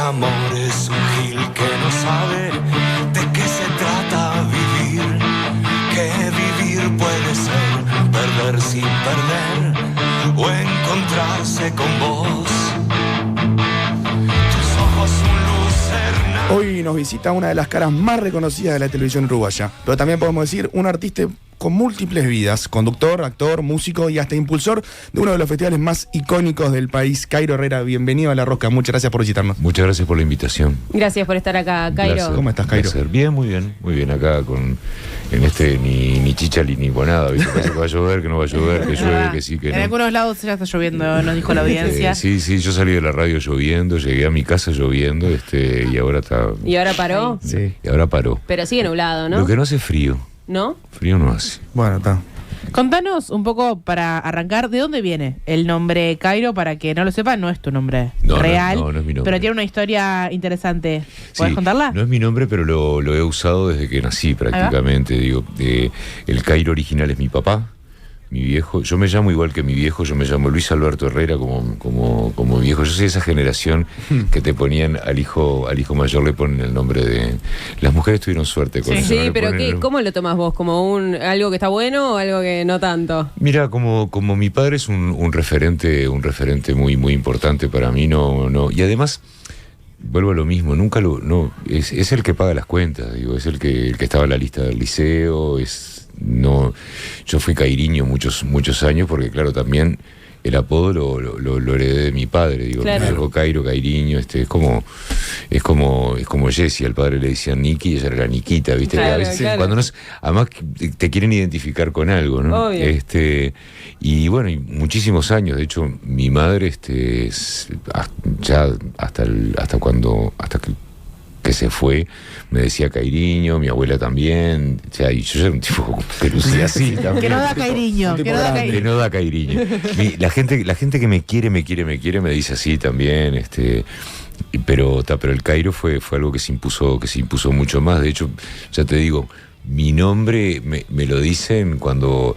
amor es un gil que no sabe de qué se trata vivir, que vivir puede ser perder sin perder o encontrarse con vos. Tus ojos un lucerna. Hoy nos visita una de las caras más reconocidas de la televisión uruguaya, pero también podemos decir un artista con múltiples vidas, conductor, actor, músico y hasta impulsor de uno de los festivales más icónicos del país. Cairo Herrera, bienvenido a La Rosca, muchas gracias por visitarnos. Muchas gracias por la invitación. Gracias por estar acá, Cairo. Placer, ¿Cómo estás, Cairo? Placer. Bien, muy bien acá ni chicha ni bonada, ¿viste? Parece que va a llover, que no va a llover, que llueve, que sí, que no. En algunos lados ya está lloviendo, nos dijo la audiencia. Sí, yo salí de la radio lloviendo, llegué a mi casa lloviendo, y ahora está... ¿Y ahora paró? Sí. Y ahora paró. Pero sigue nublado, ¿no? Lo que no hace frío. ¿No? Frío no hace. Bueno, está. Contanos un poco, para arrancar, ¿de dónde viene el nombre Cairo? Para que no lo sepa, no es tu nombre real, no es mi nombre. pero tiene una historia interesante. ¿Puedes Sí, contarla? No es mi nombre, pero lo he usado desde que nací prácticamente. Digo, el Cairo original es mi papá, mi viejo. Yo me llamo igual que mi viejo, yo me llamo Luis Alberto Herrera como mi viejo. Yo soy de esa generación que te ponían al hijo mayor, le ponen el nombre de... Las mujeres tuvieron suerte con eso. Sí, ¿no? pero ¿cómo lo tomás vos? ¿Como algo que está bueno o algo que no tanto? Mira, como mi padre es un referente muy importante para mí, no. Y además, vuelvo a lo mismo, es el que paga las cuentas, digo, es el que estaba en la lista del liceo, yo fui cairiño muchos años, porque claro, también el apodo lo heredé de mi padre, digo, claro. Algo Cairiño, es como Jessie, al padre le decían Niki y ella era Nikita, ¿viste? Claro, A veces, claro. cuando además te quieren identificar con algo, ¿no? Obvio. Y bueno, y muchísimos años, de hecho, mi madre, ya hasta que se fue, me decía Cairiño, mi abuela también, o sea, y yo era un tipo que lucía así también. Que no da Cairiño, tipo que no da grande. Que Cairiño. no da Cairiño. La gente que me quiere me dice así también, pero el Cairo fue algo que se impuso mucho más. De hecho, ya te digo, mi nombre me lo dicen cuando...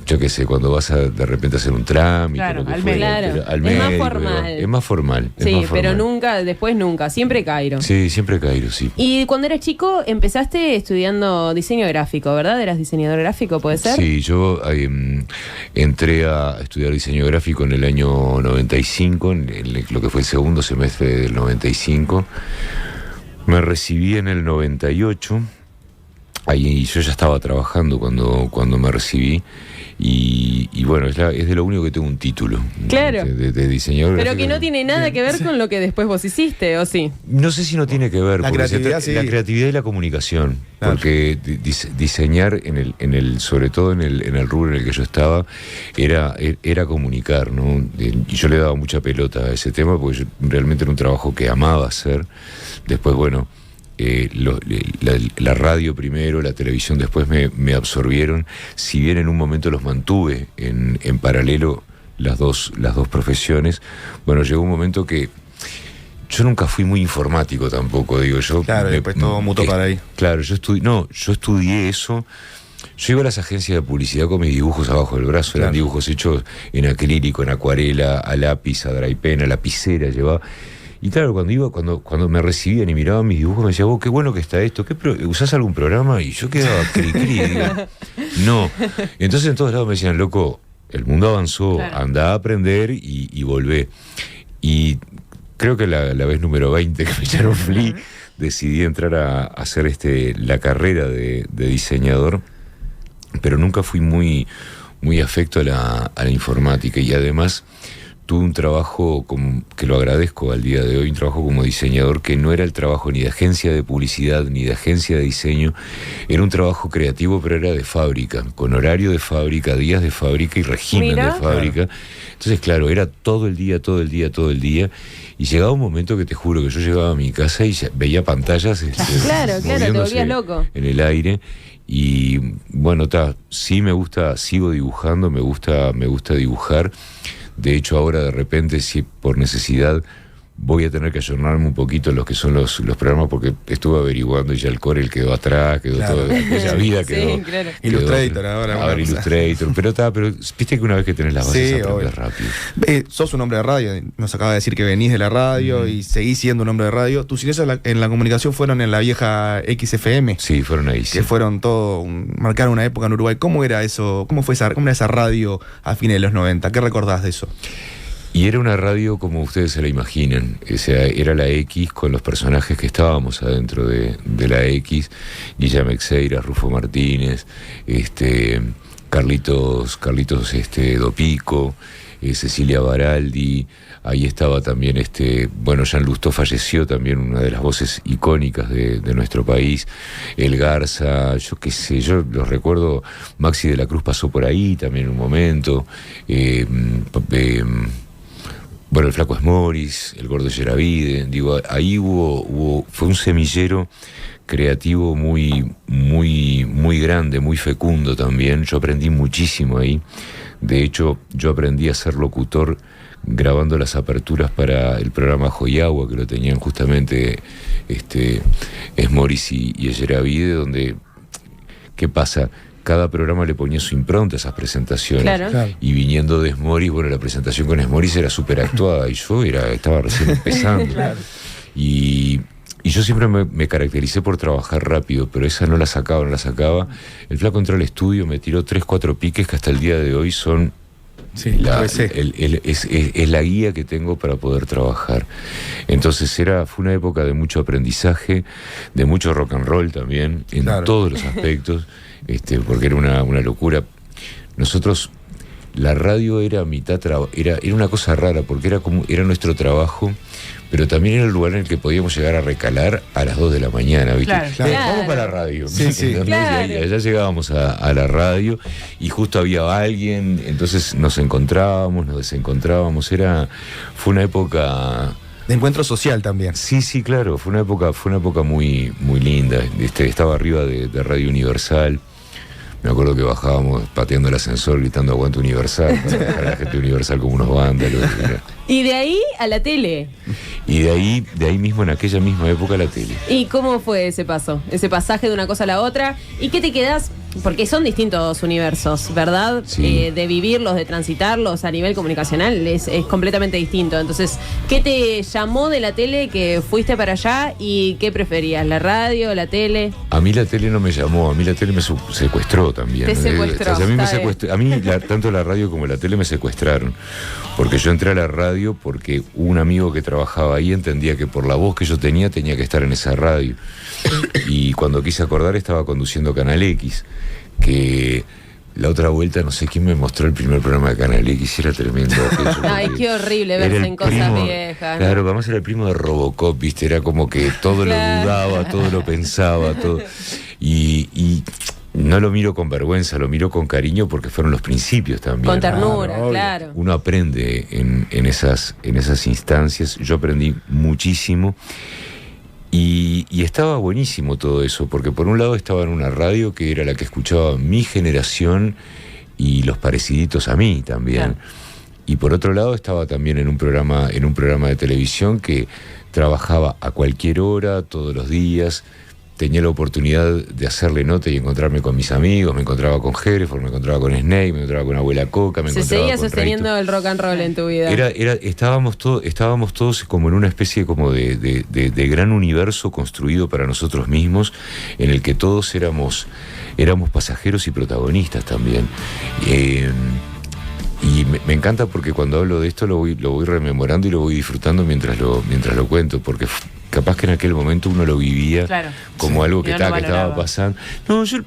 Yo qué sé, cuando vas de repente a hacer un trámite, Claro, lo que al fuera, médico. pero al Es más médico, formal. es más formal. es Sí, más pero formal. después nunca, siempre Cairo. Sí, siempre Cairo, sí. Y cuando eras chico empezaste estudiando diseño gráfico, ¿verdad? ¿Eras diseñador gráfico, puede ser? Sí, yo entré a estudiar diseño gráfico en el año 95, en lo que fue el segundo semestre del 95. Me recibí en el 98. Ahí yo ya estaba trabajando cuando me recibí. Y bueno, es de lo único que tengo un título. Claro. De diseñador Pero gráfico. que no tiene nada que ver con lo que después vos hiciste, ¿o sí? No sé si no tiene que ver La porque creatividad, sí. la creatividad y la comunicación, Claro. porque diseñar sobre todo en el rubro en el que yo estaba era comunicar, ¿no? Y yo le daba mucha pelota a ese tema porque realmente era un trabajo que amaba hacer. Después, bueno, la radio primero, la televisión después me absorbieron. Si bien en un momento los mantuve en paralelo las dos profesiones, bueno, llegó un momento que yo nunca fui muy informático tampoco, digo yo. Claro, después todo mutó para ahí. Claro, yo estudié eso. Yo iba a las agencias de publicidad con mis dibujos abajo del brazo, Claro. eran dibujos hechos en acrílico, en acuarela, a lápiz, a dry pen, a lapicera llevaba. Y claro, cuando me recibían y miraban mis dibujos, me decían, vos, qué bueno que está esto, ¿usás algún programa? Y yo quedaba cri, digo, no. Entonces en todos lados me decían, loco, el mundo avanzó, Claro. andá a aprender y volvé. Y creo que la vez número 20 que me echaron Flea, decidí entrar a hacer la carrera de diseñador, pero nunca fui muy afecto a la informática, y además tuve un trabajo que lo agradezco al día de hoy, un trabajo como diseñador que no era el trabajo ni de agencia de publicidad ni de agencia de diseño, era un trabajo creativo, pero era de fábrica, con horario de fábrica, días de fábrica y régimen Mira. de fábrica. Entonces, claro, era todo el día, y llegaba un momento que te juro que yo llegaba a mi casa y ya veía pantallas Claro, te moviéndose volvías loco. en el aire. Y bueno, sí me gusta, sigo dibujando, me gusta dibujar. De hecho, ahora de repente, si por necesidad voy a tener que ayornarme un poquito en los que son los programas, porque estuve averiguando y ya el Corel quedó atrás, quedó Claro. toda aquella vida, Sí, quedó... claro. quedó- Illustrator ahora, Ahora bueno, Illustrator, pero viste que una vez que tenés las bases Sí, aprendes obvio. rápido. Sos un hombre de radio, nos acaba de decir que venís de la radio y seguís siendo un hombre de radio. Tus inicios en la comunicación fueron en la vieja XFM, Sí, fueron ahí, sí. que fueron marcaron una época en Uruguay. ¿Cómo era eso? ¿Cómo era esa radio a fines de los 90? ¿Qué recordás de eso? Y era una radio como ustedes se la imaginan, o sea, era la X con los personajes que estábamos adentro de la X, Guillermo Exeira, Rufo Martínez, Carlitos Dopico, Cecilia Baraldi, ahí estaba también Jean Lustó falleció también, una de las voces icónicas de nuestro país, El Garza, yo qué sé, yo los recuerdo, Maxi de la Cruz pasó por ahí también en un momento, el Flaco Esmoris, el Gordo Yeravide, digo, ahí fue un semillero creativo muy grande, muy fecundo también. Yo aprendí muchísimo ahí. De hecho, yo aprendí a ser locutor grabando las aperturas para el programa Joyagua, que lo tenían justamente Esmoris y Yeravide, donde, ¿qué pasa? Cada programa le ponía su impronta a esas presentaciones. Claro. Y viniendo de Esmoris, la presentación con Esmoris era súper actuada y yo estaba recién empezando. Y yo siempre me caractericé por trabajar rápido, pero esa no la sacaba. El Flaco entró al estudio, me tiró 3-4 piques que hasta el día de hoy son... Sí, es la guía que tengo para poder trabajar. Entonces fue una época de mucho aprendizaje, de mucho rock and roll también, en todos los aspectos, porque era una locura. Nosotros, la radio era mitad era una cosa rara, porque era nuestro trabajo, pero también era el lugar en el que podíamos llegar a recalar a las 2 de la mañana, ¿viste? Claro. Vamos para la radio. Sí, sí. ¿Entendés? Claro. Y allá llegábamos a la radio y justo había alguien, entonces nos encontrábamos, nos desencontrábamos. Fue una época... De encuentro social también. Sí, claro, fue una época muy linda. Estaba arriba de Radio Universal. Me acuerdo que bajábamos pateando el ascensor, gritando "Aguante Universal", para dejar a la gente Universal como unos vándalos. Y de ahí a la tele. Y de ahí mismo, en aquella misma época, la tele. ¿Y cómo fue ese paso? Ese pasaje de una cosa a la otra. ¿Y qué te quedás? Porque son distintos universos, ¿verdad? Sí. De vivirlos, de transitarlos a nivel comunicacional es completamente distinto. Entonces, ¿qué te llamó de la tele que fuiste para allá y qué preferías? ¿La radio, la tele? A mí la tele no me llamó, a mí la tele me secuestró también. Te secuestró, A mí me está secuestró, a mí tanto la radio como la tele me secuestraron. Porque yo entré a la radio porque un amigo que trabajaba ahí entendía que por la voz que yo tenía que estar en esa radio. Y cuando quise acordar estaba conduciendo Canal X, que la otra vuelta no sé quién me mostró el primer programa de Canal X, era tremendo aquello. Ay, porque qué horrible era verse el en cosas primo, viejas. Claro, además era el primo de Robocop, ¿viste? Era como que todo Claro. lo dudaba, todo lo pensaba, todo. Y no lo miro con vergüenza, lo miro con cariño porque fueron los principios también. Con ternura, Claro, claro. Uno aprende en esas instancias. Yo aprendí muchísimo y estaba buenísimo todo eso, porque por un lado estaba en una radio que era la que escuchaba mi generación y los pareciditos a mí también. Claro. Y por otro lado estaba también en un programa de televisión que trabajaba a cualquier hora, todos los días. Tenía la oportunidad de hacerle nota y encontrarme con mis amigos, me encontraba con Hereford, me encontraba con Snake, me encontraba con Abuela Coca, me Se encontraba seguía con sosteniendo Rayito. el rock and roll en tu vida. Estábamos todos como en una especie como de gran universo construido para nosotros mismos, en el que todos éramos pasajeros y protagonistas también. Y me encanta porque cuando hablo de esto lo voy rememorando y lo voy disfrutando mientras lo cuento, porque capaz que en aquel momento uno lo vivía Claro. como algo que Y no lo estaba valoraba. pasando. No, yo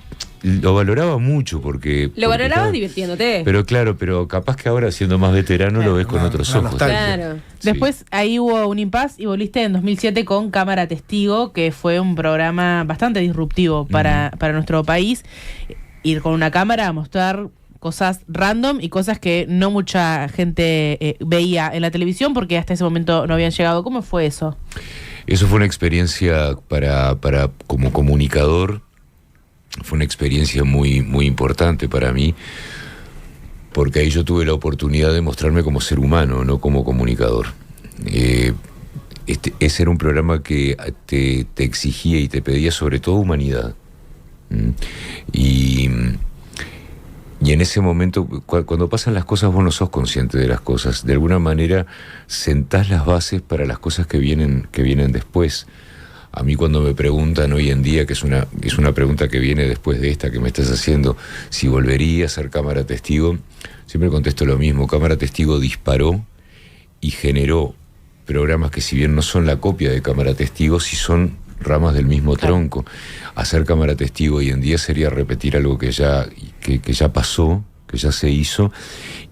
lo valoraba mucho porque... Lo valorabas estaba- divirtiéndote. Pero claro, pero capaz que ahora siendo más veterano lo ves con otros una ojos. nostalgia. Claro. Sí. Después ahí hubo un impasse y volviste en 2007 con Cámara Testigo, que fue un programa bastante disruptivo para nuestro país. Ir con una cámara a mostrar cosas random y cosas que no mucha gente veía en la televisión porque hasta ese momento no habían llegado. ¿Cómo fue eso? Eso fue una experiencia para como comunicador, fue una experiencia muy importante para mí, porque ahí yo tuve la oportunidad de mostrarme como ser humano, no como comunicador. ese era un programa que te exigía y te pedía sobre todo humanidad. Y en ese momento, cuando pasan las cosas, vos no sos consciente de las cosas. De alguna manera sentás las bases para las cosas que vienen después. A mí cuando me preguntan hoy en día, que es una pregunta que viene después de esta que me estás haciendo, si volvería a ser Cámara Testigo, siempre contesto lo mismo. Cámara Testigo disparó y generó programas que, si bien no son la copia de Cámara Testigo, sí son ramas del mismo tronco. Hacer Cámara Testigo hoy en día sería repetir algo que ya pasó, que ya se hizo,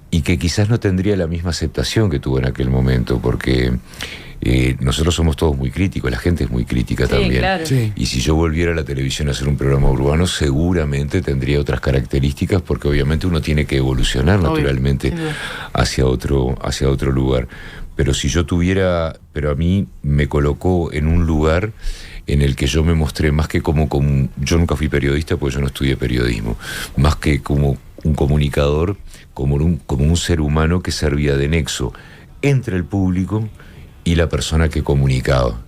y que quizás no tendría la misma aceptación que tuvo en aquel momento, porque nosotros somos todos muy críticos, la gente es muy crítica también. Claro. Sí. Y si yo volviera a la televisión a hacer un programa urbano, seguramente tendría otras características, porque obviamente uno tiene que evolucionar naturalmente hacia otro lugar. Pero si yo pero a mí me colocó en un lugar en el que yo me mostré más que como yo nunca fui periodista, porque yo no estudié periodismo, más que como un comunicador, como un ser humano que servía de nexo entre el público y la persona que comunicaba,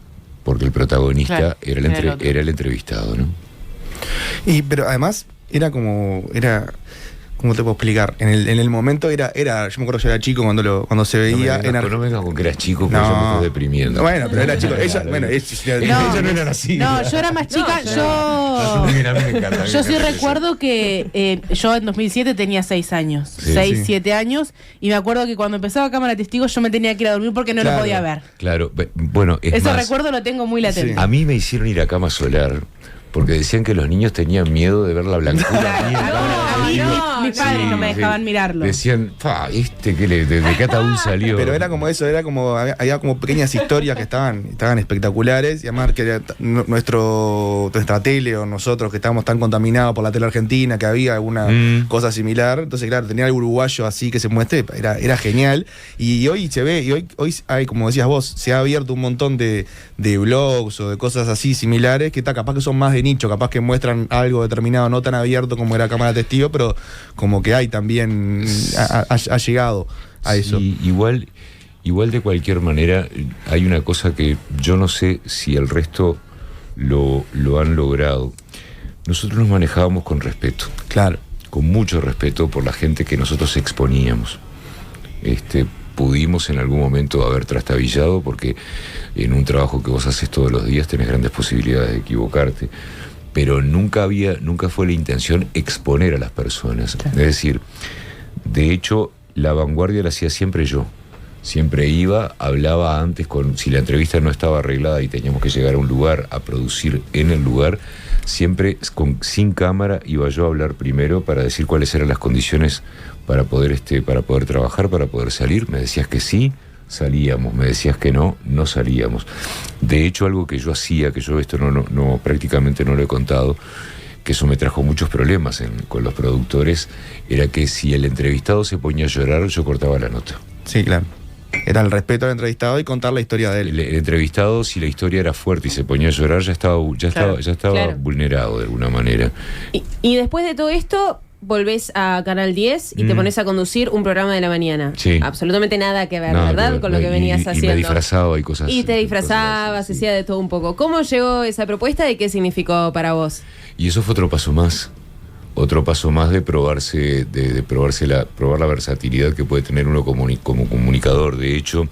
porque el protagonista era el entrevistado, ¿no? Pero además ¿cómo te puedo explicar? En el momento yo me acuerdo, yo era chico cuando se veía no vengas con que eras chico, porque yo me estoy deprimiendo. Bueno, pero era chico. Ella no era así. No, yo era más chica. Yo sí recuerdo que yo en 2007 tenía 6 años. 7 años. Y me acuerdo que cuando empezaba Cámara Testigo yo me tenía que ir a dormir porque no lo podía ver. Claro, bueno, Ese recuerdo lo tengo muy latente. A mí me hicieron ir a cama solar porque decían que los niños tenían miedo de ver la blancura mía. Mis padres no me dejaban mirarlo. Decían, ¿de qué ataúd salió? Pero era como eso, había como pequeñas historias que estaban espectaculares, y además que nuestra tele o nosotros que estábamos tan contaminados por la tele argentina, que había alguna cosa similar. Entonces, claro, tenía algo uruguayo así que se muestre, era genial. Y hoy se ve, y hoy hay, como decías vos, se ha abierto un montón de blogs o de cosas así similares que capaz que son más de nicho, capaz que muestran algo determinado, no tan abierto como era Cámara Testigo, pero como que hay también, ha llegado a eso. Igual de cualquier manera, hay una cosa que yo no sé si el resto lo han logrado. Nosotros nos manejábamos con respeto. Claro. Con mucho respeto por la gente que nosotros exponíamos. Pudimos en algún momento haber trastabillado, porque en un trabajo que vos haces todos los días tenés grandes posibilidades de equivocarte, pero nunca fue la intención exponer a las personas. Claro. Es decir, de hecho, la vanguardia la hacía siempre yo. Siempre iba, hablaba antes, si la entrevista no estaba arreglada y teníamos que llegar a un lugar, a producir en el lugar, siempre sin cámara iba yo a hablar primero para decir cuáles eran las condiciones para poder trabajar, para poder salir. Me decías que sí, salíamos. Me decías que no salíamos. De hecho, algo que yo hacía, que yo esto no prácticamente no lo he contado, que eso me trajo muchos problemas con los productores, era que si el entrevistado se ponía a llorar, yo cortaba la nota. Sí, claro. Era el respeto al entrevistado y contar la historia de él. El entrevistado, si la historia era fuerte y se ponía a llorar, ya estaba vulnerado de alguna manera. Y después de todo esto, volvés a Canal 10 y te pones a conducir un programa de la mañana. Sí. Absolutamente nada que ver, ¿verdad? Con lo que venías haciendo. Y me disfrazaba y cosas así. Y te disfrazabas, hacía de todo un poco. ¿Cómo llegó esa propuesta y qué significó para vos? Y eso fue otro paso más. Otro paso más de probarse, probar la versatilidad que puede tener uno como comunicador. De hecho,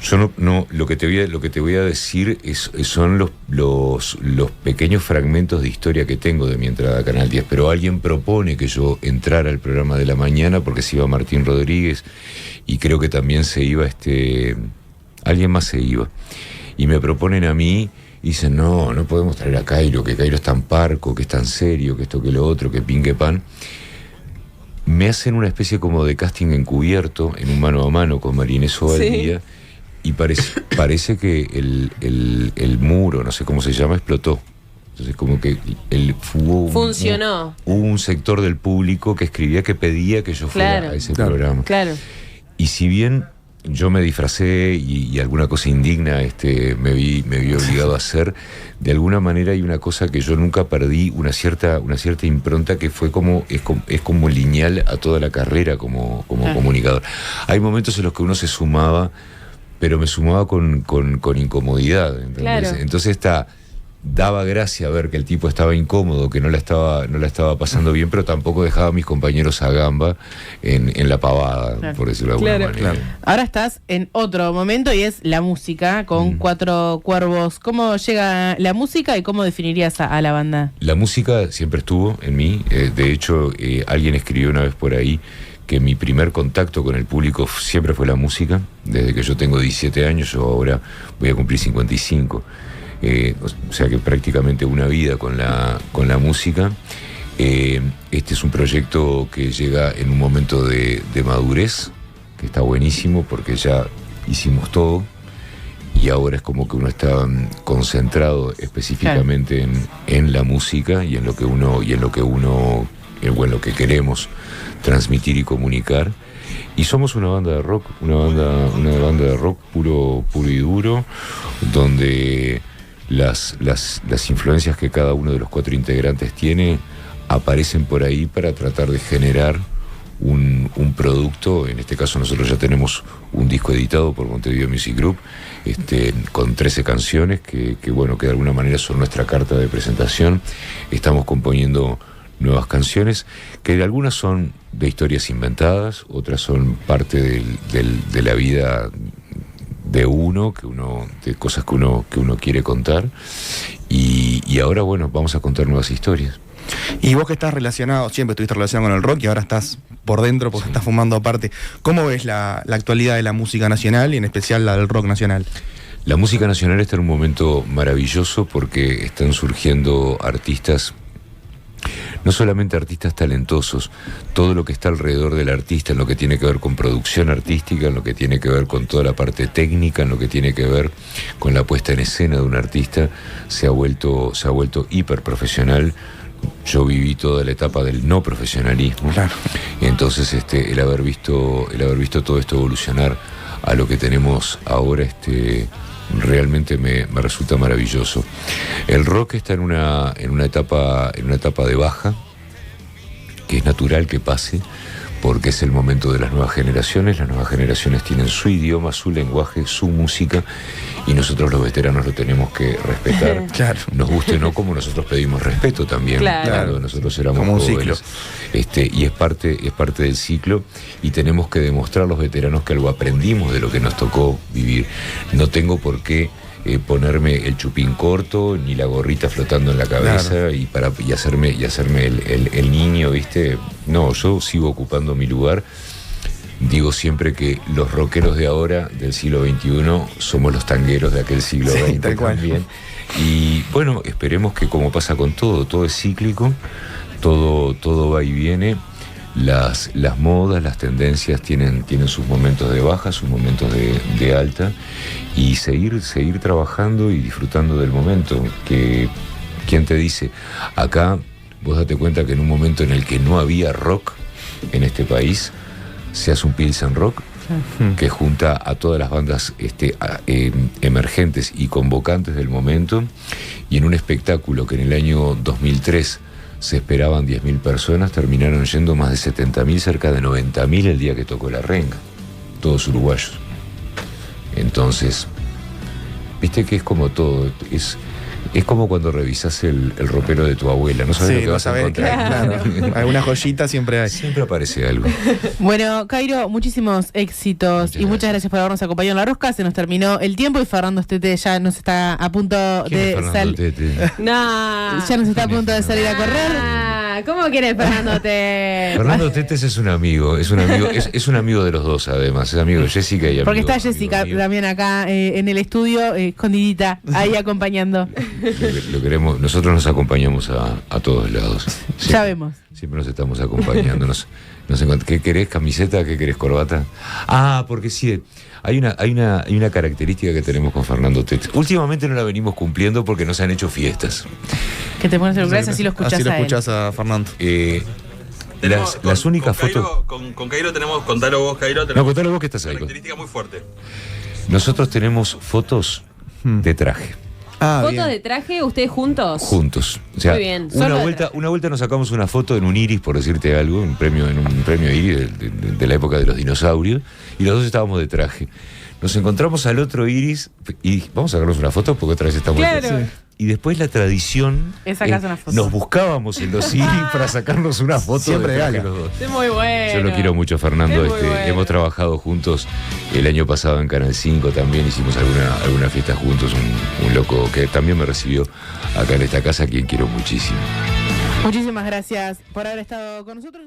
yo lo que te voy a decir son los pequeños fragmentos de historia que tengo de mi entrada a Canal 10, pero alguien propone que yo entrara al programa de la mañana porque se iba Martín Rodríguez y creo que también se iba alguien más se iba. Y me proponen a mí. Y dicen, no podemos traer a Cairo, que Cairo es tan parco, que es tan serio, que esto, que lo otro, que pin, que pan. Me hacen una especie como de casting encubierto, en un mano a mano con Marinés Ovaldía, y parece que el muro, no sé cómo se llama, explotó. Entonces como que funcionó. Hubo un sector del público que escribía, que pedía que yo fuera a ese programa. Claro. Y si bien yo me disfracé y alguna cosa indigna me vi obligado a hacer, de alguna manera hay una cosa que yo nunca perdí, una cierta impronta que fue es como lineal a toda la carrera como comunicador. Hay momentos en los que uno se sumaba pero me sumaba con incomodidad, ¿entendés? Claro. Entonces daba gracia ver que el tipo estaba incómodo, que no la estaba pasando bien, pero tampoco dejaba a mis compañeros a gamba en la pavada, Claro. por decirlo de alguna manera. Claro. Ahora estás en otro momento y es la música con Cuatro Cuervos. ¿Cómo llega la música y cómo definirías a la banda? La música siempre estuvo en mí. De hecho, alguien escribió una vez por ahí que mi primer contacto con el público siempre fue la música. Desde que yo tengo 17 años, yo ahora voy a cumplir 55. O sea que prácticamente una vida con la música. Este es un proyecto que llega en un momento de madurez, que está buenísimo porque ya hicimos todo y ahora es como que uno está concentrado específicamente en la música y en lo que queremos transmitir y comunicar. Y somos una banda de rock, una banda de rock puro y duro, donde las influencias que cada uno de los 4 integrantes tiene aparecen por ahí para tratar de generar un producto. En este caso nosotros ya tenemos un disco editado por Montevideo Music Group, con 13 canciones que de alguna manera son nuestra carta de presentación. Estamos componiendo nuevas canciones, que algunas son de historias inventadas, otras son parte de la vida de de cosas que uno quiere contar, y ahora vamos a contar nuevas historias. Y vos que estás relacionado, siempre estuviste relacionado con el rock y ahora estás por dentro porque estás fumando aparte. ¿Cómo ves la actualidad de la música nacional y en especial la del rock nacional? La música nacional está en un momento maravilloso porque están surgiendo artistas, no solamente artistas talentosos, todo lo que está alrededor del artista, en lo que tiene que ver con producción artística, en lo que tiene que ver con toda la parte técnica, en lo que tiene que ver con la puesta en escena de un artista, se ha vuelto hiper profesional. Yo viví toda la etapa del no profesionalismo. Claro. Entonces el haber visto todo esto evolucionar a lo que tenemos ahora, realmente me resulta maravilloso. El rock está en una etapa de baja, que es natural que pase, porque es el momento de las nuevas generaciones. Las nuevas generaciones tienen su idioma, su lenguaje, su música, y nosotros los veteranos lo tenemos que respetar. Claro. Nos guste o no, como nosotros pedimos respeto también, Claro. cuando nosotros éramos Como un jóvenes. Y es parte del ciclo, y tenemos que demostrar los veteranos que algo aprendimos de lo que nos tocó vivir. No tengo por qué ponerme el chupín corto ni la gorrita flotando en la cabeza, claro, y hacerme el niño, ¿viste? No, yo sigo ocupando mi lugar. Digo siempre que los rockeros de ahora, del siglo XXI, somos los tangueros de aquel siglo XX tal cual. también. Y esperemos que, como pasa con todo es cíclico, todo va y viene. Las modas, las tendencias tienen sus momentos de baja, sus momentos de alta, y seguir trabajando y disfrutando del momento. Que ¿quién te dice? Acá vos date cuenta que en un momento en el que no había rock en este país, se hace un Pilsen Rock que junta a todas las bandas emergentes y convocantes del momento, y en un espectáculo que en el año 2003 se esperaban 10.000 personas, terminaron yendo más de 70.000, cerca de 90.000 el día que tocó La Renga, todos uruguayos. Entonces, viste que es como todo, es como cuando revisás el ropero de tu abuela, no sabes lo que vas a encontrar. Claro. Alguna joyita siempre hay. Siempre aparece algo. Bueno, Cairo, muchísimos éxitos y muchas gracias por habernos acompañado en La Rosca. Se nos terminó el tiempo y Fernando Tete ya nos está a punto de salir. No. Ya nos está a punto de salir a correr. ¿Cómo quieres, Fernando Tete? Fernando Tetes es un amigo es un amigo de los dos, además, es amigo de Jessica y amigo. Porque está Jessica amigo también acá en el estudio, escondidita, ahí acompañando. Lo queremos, nosotros nos acompañamos a todos lados. Siempre, Ya vemos. Siempre nos estamos acompañando. ¿Qué querés? ¿Camiseta? ¿Qué querés? ¿Corbata? Porque sí, hay una característica que tenemos con Fernando Tete. Últimamente no la venimos cumpliendo porque no se han hecho fiestas. Que te pones celulares, así lo escuchás Así lo a él. escuchás a Fernando. Las únicas fotos. Con Cairo tenemos, contalo vos, Cairo, No, tenemos contalo vos que estás ahí. una característica muy fuerte. Nosotros tenemos fotos de traje. ¿Fotos Bien. de traje ustedes juntos? Juntos. O sea, Muy bien. Una Solo de vuelta nos sacamos una foto en un Iris, por decirte algo, en un premio Iris de la época de los dinosaurios, y los dos estábamos de traje. Nos encontramos al otro Iris y vamos a sacarnos una foto porque otra vez estamos Claro. aquí. Y después la tradición Es sacarse una foto. nos buscábamos en los Iris para sacarnos una foto. Siempre de gala. los dos. Es muy bueno. Yo lo quiero mucho, Fernando. Es muy bueno. Hemos trabajado juntos el año pasado en Canal 5 también. Hicimos alguna fiesta juntos. Un loco que también me recibió acá en esta casa, a quien quiero muchísimo. Muchísimas gracias por haber estado con nosotros.